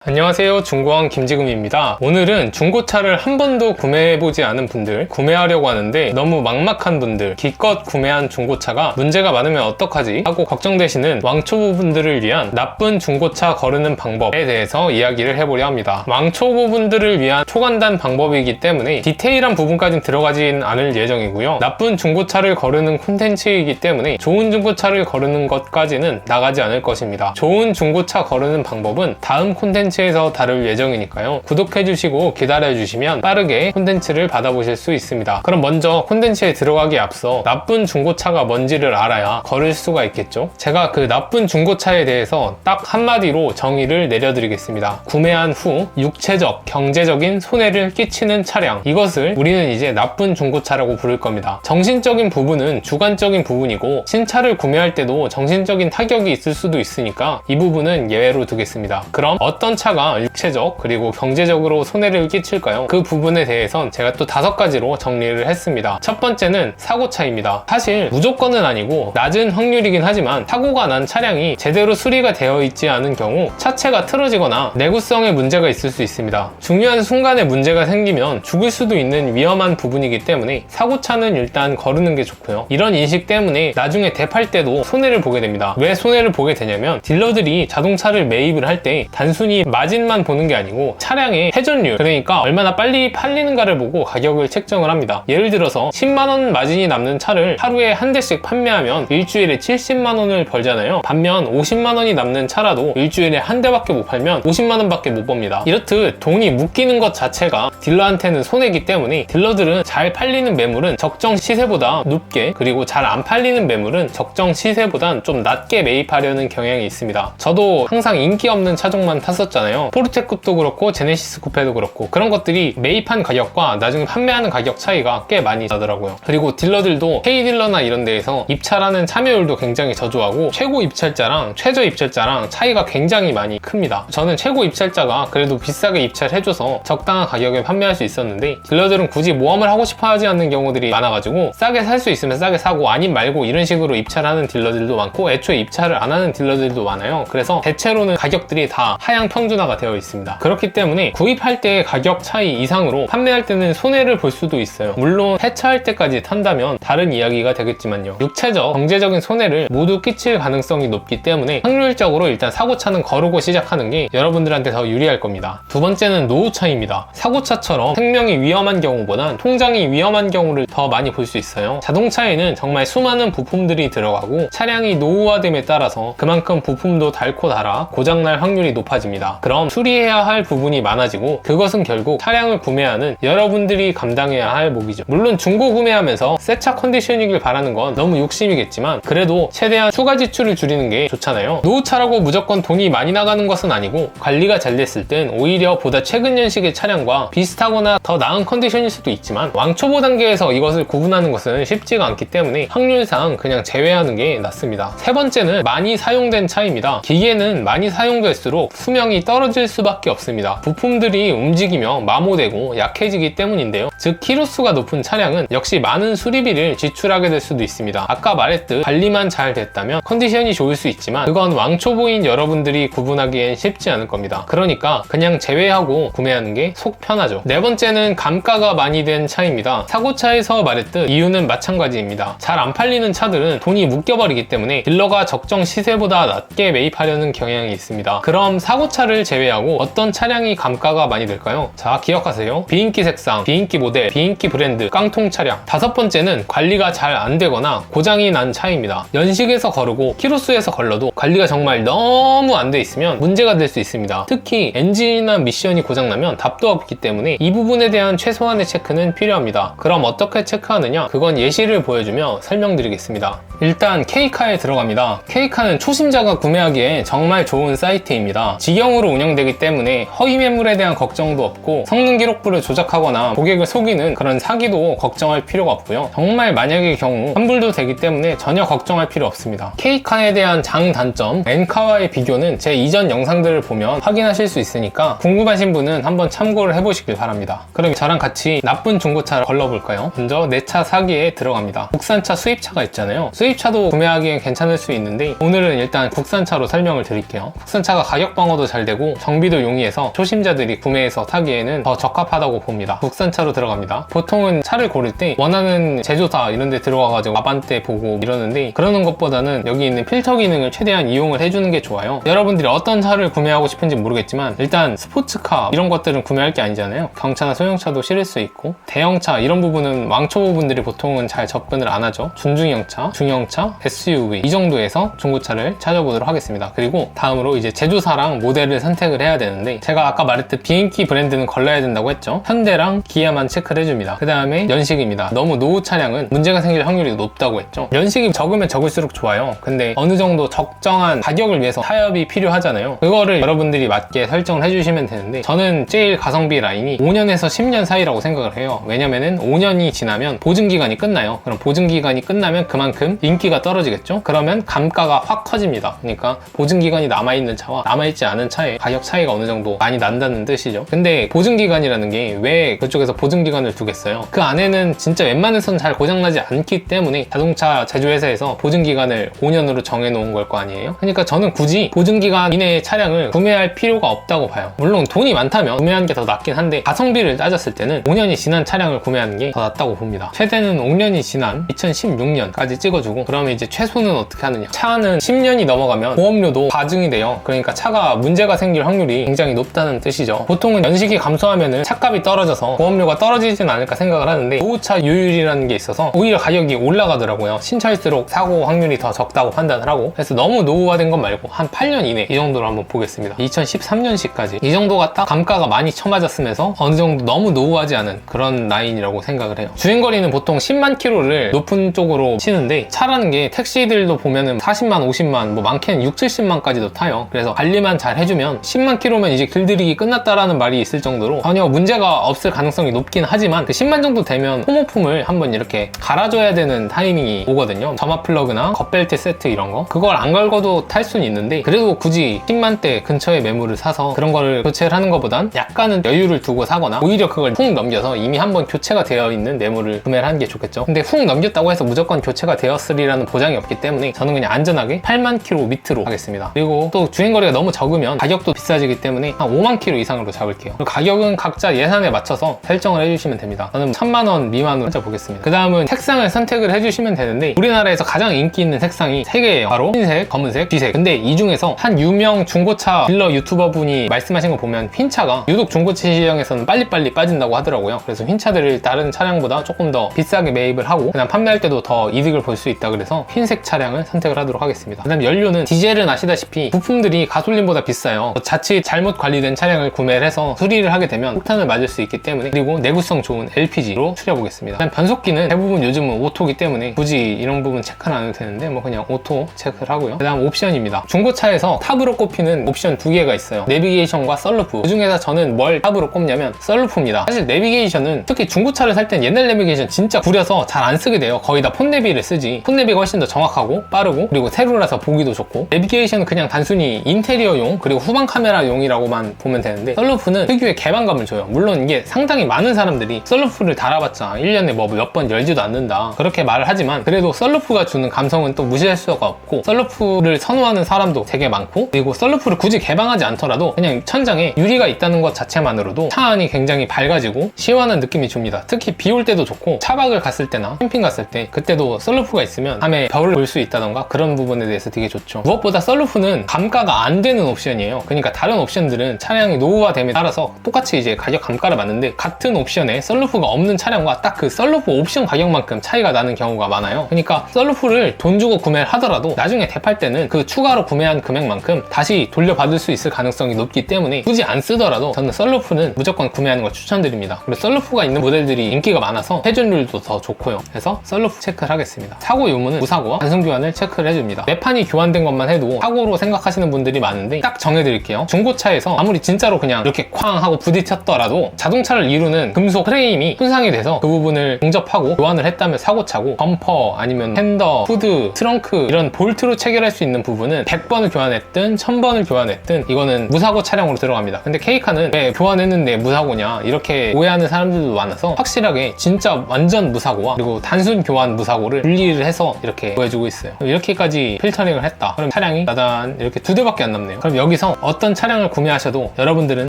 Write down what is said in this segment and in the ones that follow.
안녕하세요, 중고왕 김지금입니다. 오늘은 중고차를 한 번도 구매해보지 않은 분들, 구매하려고 하는데 너무 막막한 분들, 기껏 구매한 중고차가 문제가 많으면 어떡하지? 하고 걱정되시는 왕초보 분들을 위한 나쁜 중고차 거르는 방법에 대해서 이야기를 해보려 합니다. 왕초보 분들을 위한 초간단 방법이기 때문에 디테일한 부분까지는 들어가진 않을 예정이고요. 나쁜 중고차를 거르는 콘텐츠이기 때문에 좋은 중고차를 거르는 것까지는 나가지 않을 것입니다. 좋은 중고차 거르는 방법은 다음 콘텐츠에서 다룰 예정이니까요. 구독해주시고 기다려주시면 빠르게 콘텐츠를 받아보실 수 있습니다. 그럼 먼저 콘텐츠에 들어가기에 앞서 나쁜 중고차가 뭔지를 알아야 거를 수가 있겠죠. 제가 그 나쁜 중고차에 대해서 딱 한마디로 정의를 내려드리겠습니다. 구매한 후 육체적, 경제적인 손해를 끼치는 차량, 이것을 우리는 이제 나쁜 중고차라고 부를 겁니다. 정신적인 부분은 주관적인 부분이고 신차를 구매할 때도 정신적인 타격이 있을 수도 있으니까 이 부분은 예외로 두겠습니다. 그럼 어떤 차가 육체적 그리고 경제적으로 손해를 끼칠까요? 그 부분에 대해선 제가 또 5가지로 정리를 했습니다. 첫 번째는 사고차입니다. 사실 무조건은 아니고 낮은 확률이긴 하지만 사고가 난 차량이 제대로 수리가 되어 있지 않은 경우 차체가 틀어지거나 내구성에 문제가 있을 수 있습니다. 중요한 순간에 문제가 생기면 죽을 수도 있는 위험한 부분이기 때문에 사고차는 일단 거르는 게 좋고요. 이런 인식 때문에 나중에 대팔 때도 손해를 보게 됩니다. 왜 손해를 보게 되냐면 딜러들이 자동차를 매입을 할 때 단순히 마진만 보는 게 아니고 차량의 회전율, 그러니까 얼마나 빨리 팔리는가를 보고 가격을 책정을 합니다. 예를 들어서 10만원 마진이 남는 차를 하루에 한 대씩 판매하면 일주일에 70만원을 벌잖아요. 반면 50만원이 남는 차라도 일주일에 한 대밖에 못 팔면 50만원밖에 못 법니다. 이렇듯 돈이 묶이는 것 자체가 딜러한테는 손해이기 때문에 딜러들은 잘 팔리는 매물은 적정 시세보다 높게, 그리고 잘 안 팔리는 매물은 적정 시세보단 좀 낮게 매입하려는 경향이 있습니다. 저도 항상 인기 없는 차종만 탔었잖아요. 포르체급도 그렇고 제네시스 쿠페도 그렇고 그런 것들이 매입한 가격과 나중에 판매하는 가격 차이가 꽤 많이 나더라고요. 그리고 딜러들도 K딜러나 이런 데에서 입찰하는 참여율도 굉장히 저조하고 최고 입찰자랑 최저 입찰자랑 차이가 굉장히 많이 큽니다. 저는 최고 입찰자가 그래도 비싸게 입찰해줘서 적당한 가격에 판매할 수 있었는데 딜러들은 굳이 모험을 하고 싶어 하지 않는 경우들이 많아가지고 싸게 살 수 있으면 싸게 사고 아님 말고 이런 식으로 입찰하는 딜러들도 많고 애초에 입찰을 안 하는 딜러들도 많아요. 그래서 대체로는 가격들이 다 하향 평준화가 되어 있습니다. 그렇기 때문에 구입할 때의 가격 차이 이상으로 판매할 때는 손해를 볼 수도 있어요. 물론 폐차할 때까지 탄다면 다른 이야기가 되겠지만요. 육체적, 경제적인 손해를 모두 끼칠 가능성이 높기 때문에 확률적으로 일단 사고차는 거르고 시작하는 게 여러분들한테 더 유리할 겁니다. 두 번째는 노후차입니다. 사고차처럼 생명이 위험한 경우보단 통장이 위험한 경우를 더 많이 볼 수 있어요. 자동차에는 정말 수많은 부품들이 들어가고 차량이 노후화됨에 따라서 그만큼 부품도 닳고 닳아 고장날 확률이 높아집니다. 그럼 수리해야 할 부분이 많아지고 그것은 결국 차량을 구매하는 여러분들이 감당해야 할 몫이죠. 물론 중고 구매하면서 새 차 컨디셔닝을 바라는 건 너무 욕심이겠지만 그래도 최대한 추가 지출을 줄이는 게 좋잖아요. 노후차라고 무조건 돈이 많이 나가는 것은 아니고 관리가 잘 됐을 땐 오히려 보다 최근 연식의 차량과 비슷하거나 더 나은 컨디션일 수도 있지만 왕초보 단계에서 이것을 구분하는 것은 쉽지가 않기 때문에 확률상 그냥 제외하는 게 낫습니다. 세 번째는 많이 사용된 차입니다. 기계는 많이 사용될수록 수명이 떨어질 수밖에 없습니다. 부품들이 움직이며 마모되고 약해지기 때문인데요. 즉 키로수가 높은 차량은 역시 많은 수리비를 지출하게 될 수도 있습니다. 아까 말했듯 관리만 잘 됐다면 컨디션이 좋을 수 있지만 그건 왕초보인 여러분들이 구분하기엔 쉽지 않을 겁니다. 그러니까 그냥 제외하고 구매하는 게 속 편하죠. 네 번째는 감가가 많이 된 차입니다. 사고차에서 말했듯 이유는 마찬가지입니다. 잘 안 팔리는 차들은 돈이 묶여버리기 때문에 딜러가 적정 시세보다 낮게 매입하려는 경향이 있습니다. 그럼 사고차를 제외하고 어떤 차량이 감가가 많이 될까요? 자, 기억하세요. 비인기 색상, 비인기 모델, 비인기 브랜드, 깡통 차량. 다섯 번째는 관리가 잘 안 되거나 고장이 난 차입니다. 연식에서 거르고 키로수에서 걸러도 관리가 정말 너무 안 돼 있으면 문제가 될 수 있습니다. 특히 엔진이나 미션이 고장나면 답도 없기 때문에 이 부분에 대한 최소한의 체크는 필요합니다. 그럼 어떻게 체크하느냐? 그건 예시를 보여주며 설명드리겠습니다. 일단 K카에 들어갑니다. K카는 초심자가 구매하기에 정말 좋은 사이트입니다. 직영으로 운영되기 때문에 허위 매물에 대한 걱정도 없고 성능 기록부를 조작하거나 고객을 속이는 그런 사기도 걱정할 필요가 없고요. 정말 만약의 경우 환불도 되기 때문에 전혀 걱정할 필요 없습니다. K카에 대한 장단점, N카와의 비교는 제 이전 영상들을 보면 확인하실 수 있으니까 궁금하신 분은 한번 참고를 해보시길 바랍니다. 그럼 저랑 같이 나쁜 중고차를 걸러볼까요? 먼저 내 차 사기에 들어갑니다. 국산차, 수입차가 있잖아요. 수입차도 구매하기엔 괜찮을 수 있는데 오늘은 일단 국산차로 설명을 드릴게요. 국산차가 가격 방어도 잘 되고 정비도 용이해서 초심자들이 구매해서 타기에는 더 적합하다고 봅니다. 국산차로 들어갑니다. 보통은 차를 고를 때 원하는 제조사 이런 데 들어가가지고 아반떼 보고 이러는데, 그러는 것보다는 여기 있는 필터 기능을 최대한 이용을 해주는 게 좋아요. 여러분들이 어떤 차를 구매하고 싶은지 모르겠지만 일단 스포츠카 이런 것들은 구매할 게 아니잖아요. 경차나 소형차도 실을 수 있고, 대형차 이런 부분은 왕초보분들이 보통은 잘 접근을 안 하죠. 준중형차, 중형차, SUV 이 정도에서 중고차를 찾아보도록 하겠습니다. 그리고 다음으로 이제 제조사랑 모델을 선택을 해야 되는데, 제가 아까 말했듯 비인기 브랜드는 걸러야 된다고 했죠. 현대랑 기아만 체크를 해줍니다. 그 다음에 연식입니다. 너무 노후 차량은 문제가 생길 확률이 높다고 했죠. 연식이 적으면 적을수록 좋아요. 근데 어느 정도 적정한 가격을 위해서 타협이 필요하잖아요. 그거를 여러분들이 맞게 설정을 해주시면 되는데, 저는 제일 가성비 라인이 5년에서 10년 사이라고 생각을 해요. 왜냐면은 5년이 지나면 보증기간이 끝나요. 그럼 보증기간이 끝나면 그만큼 인기가 떨어지겠죠. 그러면 감가가 확 커집니다. 그러니까 보증기간이 남아있는 차와 남아있지 않은 차의 가격 차이가 어느 정도 많이 난다는 뜻이죠. 근데 보증기간이라는 게 왜 그쪽에서 보증기간을 두겠어요? 그 안에는 진짜 웬만해서는 잘 고장나지 않기 때문에 자동차 제조회사에서 보증기간을 5년으로 정해놓은 걸 거 아니에요? 그러니까 저는 굳이 보증기간 이내의 차량을 구매할 필요가 없다고 봐요. 물론 돈이 많다면 구매하는 게 더 낫긴 한데, 가성비를 따졌을 때는 5년이 지난 차량을 구매하는 게 더 낫다고 봅니다. 최대는 5년이 지난 2016년까지 찍어주고, 그러면 이제 최소는 어떻게 하느냐. 차는 10년이 넘어가면 보험료도 가중이 돼요. 그러니까 차가 문제가 생길 확률이 굉장히 높다는 뜻이죠. 보통은 연식이 감소하면은 차값이 떨어져서 보험료가 떨어지진 않을까 생각을 하는데, 노후차 유율이라는 게 있어서 오히려 가격이 올라가더라고요. 신차일수록 사고 확률이 더 적다고 판단을 하고, 그래서 너무 노후화된 것 말고 한 8년 이내 이 정도로 한번 보겠습니다. 2013년식까지 이 정도가 딱 감가가 많이 쳐맞았으면서 어느 정도 너무 노후하지 않은 그런 라인이라고 생각을 해요. 주행거리는 보통 10만 킬로를 높은 쪽으로 치는데, 차라는 게 택시들도 보면은 40만, 50만, 뭐 많게는 6, 70만까지도 타요. 그래서 관리만 잘 해주면 10만 킬로면 이제 길들이기 끝났다라는 말이 있을 정도로 전혀 문제가 없을 가능성이 높긴 하지만, 그 10만 정도 되면 소모품을 한번 이렇게 갈아줘야 되는 타이밍이 오거든요. 점화 플러그나 겉벨트 세트 이런 거, 그걸 안 걸고도 탈 수는 있는데, 그래도 굳이 10만대 근처의 매물을 사서 그런 거를 교체를 하는 것보단 약간은 여유를 두고 사거나, 오히려 그걸 훅 넘겨서 이미 한번 교체가 되어 있는 매물을 구매를 하는 게 좋겠죠. 근데 훅 넘겼다고 해서 무조건 교체가 되었으리라는 보장이 없기 때문에 저는 그냥 안전하게 8만 킬로 밑으로 하겠습니다. 그리고 또 주행거리가 너무 적으면 가격도 비싸지기 때문에 한 5만 킬로 이상으로 잡을게요. 그리고 가격은 각자 예산에 맞춰서 설정을 해주시면 됩니다. 저는 1000만 원 미만으로 찾아보겠습니다. 그 다음은 색상을 선택을 해주시면 되는데, 우리나라에서 가장 인기 있는 색상이 3개예요. 바로 흰색, 검은색, 쥐색. 근데 이 중에서 한 유명 중고차 딜러 유튜버 분이 말씀하신 거 보면 흰차가 유독 중고차 시장에서는 빨리빨리 빠진다고 하더라고요. 그래서 흰차들을 다른 차량보다 조금 더 비싸게 매입을 하고 그다음 판매할 때도 더 이득을 볼 수 있다 그래서 흰색 차량을 선택을 하도록 하겠습니다. 그 다음 연료는 디젤은 아시다시피 부품들이 가솔린보다 비싸요. 자칫 잘못 관리된 차량을 구매를 해서 수리를 하게 되면 폭탄을 맞을 수 있기 때문에, 그리고 내구성 좋은 LPG로 추려보겠습니다. 그다음 변속기는 대부분 요즘은 오토기 때문에 굳이 이런 부분 체크는 안 해도 되는데 뭐 그냥 오토 체크를 하고요. 그 다음 옵션입니다. 중고차에서 탑으로 꼽히는 옵션 2개가 있어요. 내비게이션과 썰루프. 그 중에서 저는 뭘 탑으로 꼽냐면 썰루프입니다. 사실 내비게이션은 특히 중고차를 살 땐 옛날 내비게이션 진짜 구려서 잘 안 쓰게 돼요. 거의 다 폰내비를 쓰지. 폰내비가 훨씬 더 정확하고 빠르고, 그리고 세로라서 보기도 좋고, 내비게이션은 그냥 단순히 인테리어용 그리고 후방 카메라용이라고만 보면 되는데, 썰루프는 특유의 개방감을 줘요. 물론 이게 상당히 많은 사람들이 썰루프를 달아봤자 1년에 뭐 몇 번 열지도 않는다 그렇게 말을 하지만, 그래도 썰루프가 주는 감성은 또 무시할 수가 없고, 썰루프를 선호하는 사람도 되게 많고, 그리고 썰루프를 굳이 개방하지 않더라도 그냥 천장에 유리가 있다는 것 자체만으로도 차 안이 굉장히 밝아지고 시원한 느낌이 줍니다. 특히 비 올 때도 좋고, 차박을 갔을 때나 캠핑 갔을 때 그때도 썰루프가 있으면 밤에 별을 볼 수 있다던가 그런 부분에 대해서 되게 좋죠. 무엇보다 썰루프는 감가가 안 되는 옵션이에요. 그러니까 다른 옵션들은 차량이 노후화됨에 따라서 똑같이 이제 가격 감가를 맞는데, 같은 옵션에 썰루프가 없는 차량과 딱 그 썰루프 옵션 가격만큼 차이가 나는 경우가 많아요. 그러니까 썰루프를 돈 주고 구매를 하더라도 나중에 대팔 때는 그 추가로 구매한 금액만큼 다시 돌려받을 수 있을 가능성이 높기 때문에, 굳이 안 쓰더라도 저는 썰루프는 무조건 구매하는 걸 추천드립니다. 그리고 썰루프가 있는 모델들이 인기가 많아서 회전율도 더 좋고요. 그래서 썰루프 체크를 하겠습니다. 사고 유무는 무사고와 단순 교환을 체크를 해줍니다. 매판이 교환된 것만 해도 사고로 생각하시는 분들이 많은데, 딱 정해드릴게요. 중고차에서 아무리 진짜로 그냥 이렇게 쾅 하고 부딪혔더라도 자동차를 이루는 금속 프레임이 손상이 돼서 그 부분을 용접하고 교환을 했다면 사고차고, 범퍼 아니면 핸더, 후드, 트렁크 이런 볼트로 체결할 수 있는 부분은 100번을 교환했든 1000번을 교환했든 이거는 무사고 차량으로 들어갑니다. 근데 K카는 왜 교환했는데 무사고냐 이렇게 오해하는 사람들도 많아서 확실하게 진짜 완전 무사고와 그리고 단순 교환 무사고를 분리를 해서 이렇게 보여주고 있어요. 이렇게까지 필터링을 했다. 그럼 차량이 나단 이렇게 2대밖에 안 남네요. 그럼 여기서 어떤 차량을 구매하셔도 여러분들은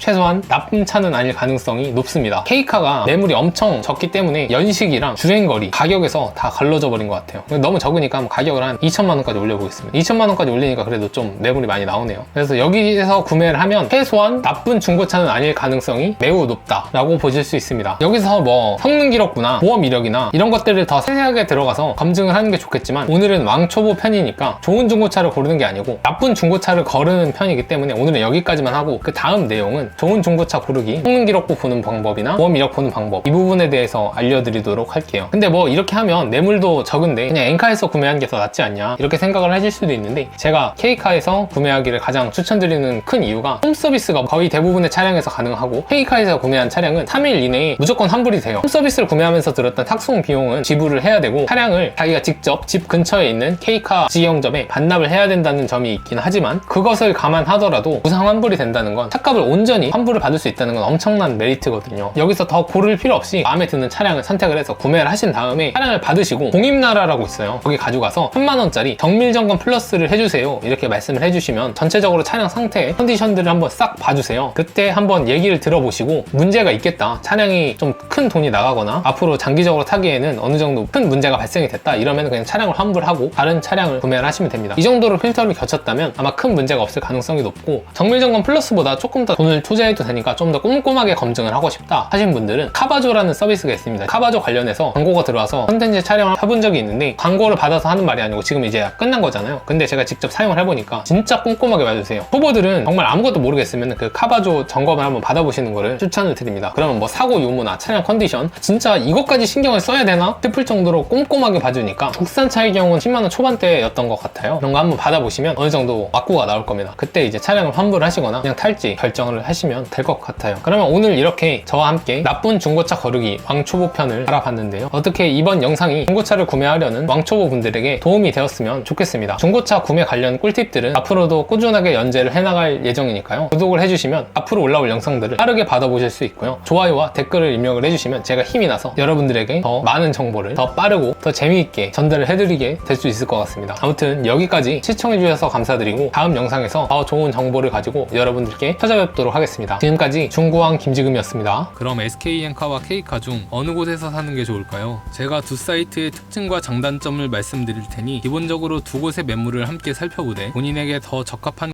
최소한 나쁜 차는 아닐 가능성이 높습니다. K카가 매물이 엄청 적기 때문에 연식이랑 주행거리, 가격에서 다 갈라져 버린 것 같아요. 너무 적으니까 가격을 한 2천만 원까지 올려보겠습니다. 2천만 원까지 올리니까 그래도 좀 매물이 많이 나오네요. 그래서 여기에서 구매를 하면 최소한 나쁜 중고차는 아닐 가능성이 매우 높다라고 보실 수 있습니다. 여기서 뭐 성능 기록부나 보험 이력이나 이런 것들을 더 세세하게 들어가서 검증을 하는 게 좋겠지만 오늘은 왕초보 편이니까 좋은 중고차를 고르는 게 아니고 나쁜 중고차를 거르는 편이기 때문에 오늘은 여기까지만 하고 그 다음 내용은 좋은 중고차 고르기, 성능 기록부 보는 방법이나 보험 이력 보는 방법 이 부분에 대해서 알려드리도록 할게요. 근데 뭐 이렇게 하면 매물도 적은데 그냥 엔카에서 구매하는 게 더 낫지 않냐 이렇게 생각을 하실 수도 있는데 제가 K카에서 구매하기를 가장 추천드리는 큰 이유가 홈서비스가 거의 대부분의 차량에서 가능하고 K카에서 구매한 차량은 3일 이내에 무조건 환불이 돼요. 홈서비스를 구매하면서 들었던 탁송 비용은 지불을 해야 되고 차량을 자기가 직접 집 근처에 있는 K카 직영점에 반납을 해야 된다는 점이 있긴 하지만 그것을 감안하더라도 무상 환불이 된다는 건 차값을 온전히 환불을 받을 수 있다는 건 엄청난 메리트거든요. 여기서 더 고를 필요 없이 마음에 드는 차량을 선택을 해서 구매를 하신 다음에 차량을 받으시고 공입나라라고 있어요. 거기 가져가서 1000만원짜리 정밀점검 플러스를 해주세요 이렇게 말씀을 해주시면 전체적으로 차량 상태 컨디션들을 한번 싹 봐주세요. 그때 한번 얘기를 들어보시고 문제가 있겠다, 차량이 좀 큰 돈이 나가거나 앞으로 장기적으로 타기에는 어느 정도 큰 문제가 발생이 됐다 이러면 그냥 차량을 환불하고 다른 차량을 구매를 하시면 됩니다. 이 정도로 필터를 겨쳤다면 아마 큰 문제가 없을 가능성이 높고 정밀점검 플러스보다 조금 더 돈을 투자해도 되니까 좀 더 꼼꼼하게 검증을 하고 싶다 하신 분들은 카바조라는 서비스가 있습니다. 카바조 관련해서 광고가 들어와서 컨텐츠 촬영을 해본 적이 있는데 광고를 받아서 하는 말이 아니고 지금 이제 끝난 거잖아요. 근데 제가 직접 사용을 해보니까 진짜 꼼꼼하게 봐주세요. 초보들은 정말 아무것도 모르겠으면 그 카바조 점검을 한번 받아보시는 거를 추천을 드립니다. 그러면 뭐 사고 유무나 차량 컨디션 진짜 이것까지 신경을 써야 되나 싶을 정도로 꼼꼼하게 봐주니까 국산차의 경우는 10만원 초반대였던 것 같아요. 그런 거 한번 받아보시면 어느 정도 맞고가 나올 겁니다. 그때 이제 차량을 환불하시거나 그냥 탈지 결정을 하시면 될 것 같아요. 그러면 오늘 이렇게 저와 함께 나쁜 중고차 거르기 왕초보 편을 알아봤는데요. 어떻게 이번 영상이 중고차를 구매하려는 왕초보 분들에게 도움이 되었으면 좋겠습니다. 중고차 구매 관련 꿀팁들은 앞으로도 꾸준하게 연재를 해나갈 예정이니까요. 구독을 해주시면 앞으로 올라올 영상들을 빠르게 받아보실 수 있고요. 좋아요와 댓글을 입력을 해주시면 제가 힘이 나서 여러분들에게 더 많은 정보를 더 빠르고 더 재미있게 전달을 해드리게 될 수 있을 것 같습니다. 아무튼 여기까지 시청해주셔서 감사드리고 다음 영상에서 더 좋은 정보를 가지고 여러분들께 찾아뵙도록 하겠습니다. 지금까지 중고왕 김지금이었습니다. 그럼 SK엔카와 K카 중 어느 곳에서 사는 게 좋을까요? 제가 두 사이트의 특징과 장단점을 말씀드릴 테니 기본적으로 두 곳의 매물을 함께 살펴보되 본인에게 더 적합한